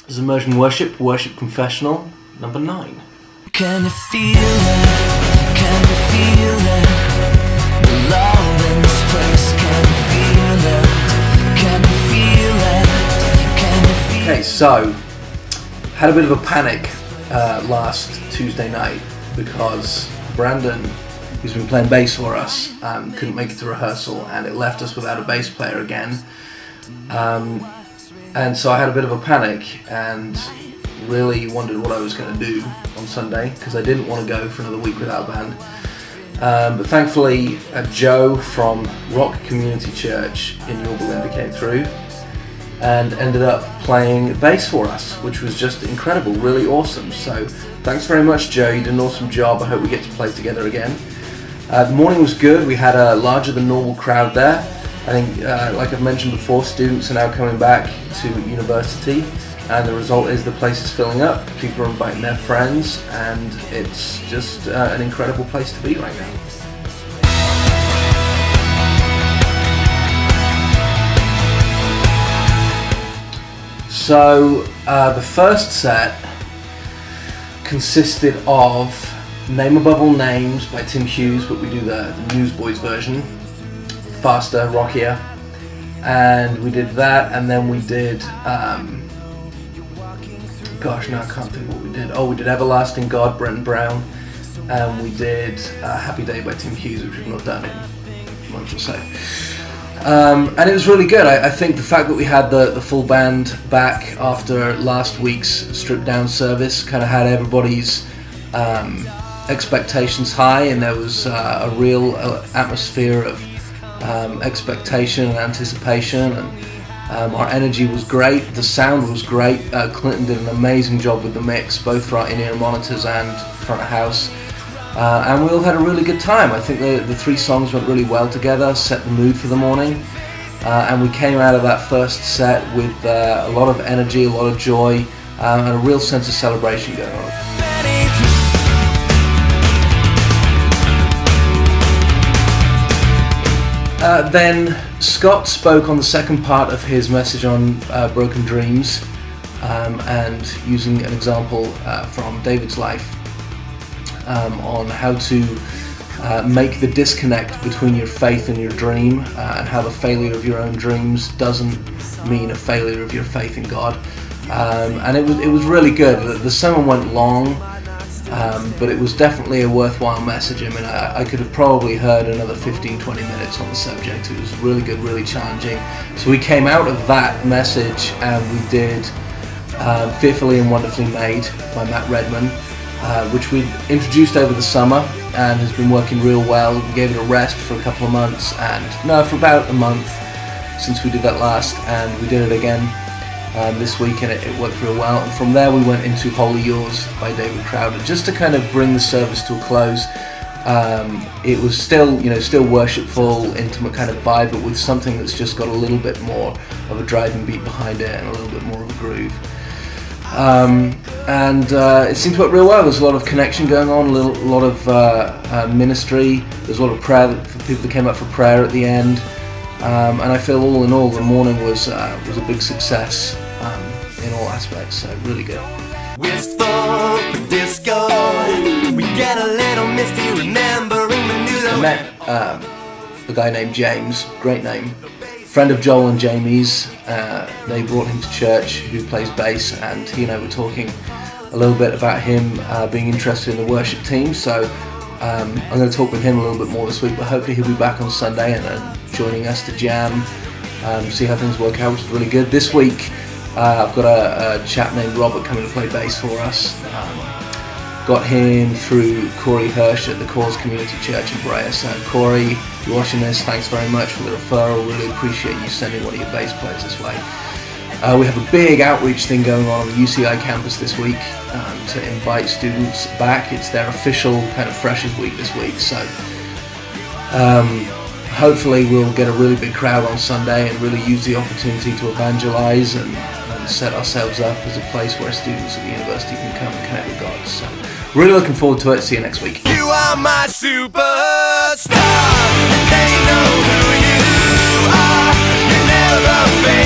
This is Immersion Worship, Worship Confessional, number 9. Can you feel it? Can you feel it? The love in this place, can you feel it? Can you feel it? Can you feel it? Okay, so, had a bit of a panic last Tuesday night because Brandon, who's been playing bass for us, couldn't make it to rehearsal, and it left us without a bass player again. And so I had a bit of a panic and really wondered what I was going to do on Sunday because I didn't want to go for another week without a band. But thankfully, Joe from Rock Community Church in Yorba Linda came through and ended up playing bass for us, which was just incredible, really awesome. So thanks very much, Joe. You did an awesome job. I hope we get to play together again. The morning was good. We had a larger than normal crowd there. I think, like I've mentioned before, students are now coming back to university, and the result is the place is filling up. People are inviting their friends, and it's just an incredible place to be right now. So the first set consisted of Name Above All Names by Tim Hughes, but we do the Newsboys version. Faster, rockier, and we did that, and then we did gosh, now I can't think what we did. Oh, we did Everlasting God, Brenton Brown, and we did Happy Day by Tim Hughes, which we've not done in a month or so, and it was really good. I think the fact that we had the full band back after last week's stripped down service kind of had everybody's expectations high, and there was a real atmosphere of expectation and anticipation, and our energy was great, the sound was great. Clinton did an amazing job with the mix, both for our in-ear monitors and front of house, and we all had a really good time. I think the 3 songs went really well together, set the mood for the morning, and we came out of that first set with a lot of energy, a lot of joy, and a real sense of celebration going on. Then Scott spoke on the second part of his message on broken dreams, and using an example from David's life on how to make the disconnect between your faith and your dream, and how the failure of your own dreams doesn't mean a failure of your faith in God. And it was really good. The sermon went long, but it was definitely a worthwhile message. I mean, I could have probably heard another 15-20 minutes on the subject. It was really good, really challenging. So we came out of that message and we did Fearfully and Wonderfully Made by Matt Redman, which we introduced over the summer and has been working real well. We gave it a rest for a couple of months, for about a month since we did that last, and we did it again this week, and it worked real well. And from there we went into Holy Yours by David Crowder, just to kind of bring the service to a close. It was still worshipful, intimate kind of vibe, but with something that's just got a little bit more of a driving beat behind it and a little bit more of a groove. It seemed to work real well. There's a lot of connection going on, a lot of ministry. There's a lot of prayer for people that came up for prayer at the end. And I feel all in all the morning was a big success in all aspects, so really good. Wistful disco, we get a little misty remembering the new. I met a guy named James, great name, friend of Joel and Jamie's. They brought him to church, who plays bass, and he and I were talking a little bit about him being interested in the worship team, so I'm going to talk with him a little bit more this week, but hopefully he'll be back on Sunday and joining us to jam, see how things work out, which is really good. This week I've got a chap named Robert coming to play bass for us. Got him through Corey Hirsch at the Cause Community Church in Brea. So Corey, if you're watching this, thanks very much for the referral. Really appreciate you sending one of your bass players this way. We have a big outreach thing going on the UCI campus this week to invite students back. It's their official kind of Freshers Week this week, so hopefully we'll get a really big crowd on Sunday and really use the opportunity to evangelize and set ourselves up as a place where students at the university can come and connect with God. So really looking forward to it. See you next week. You are my superstar. They know who you are. You never fail.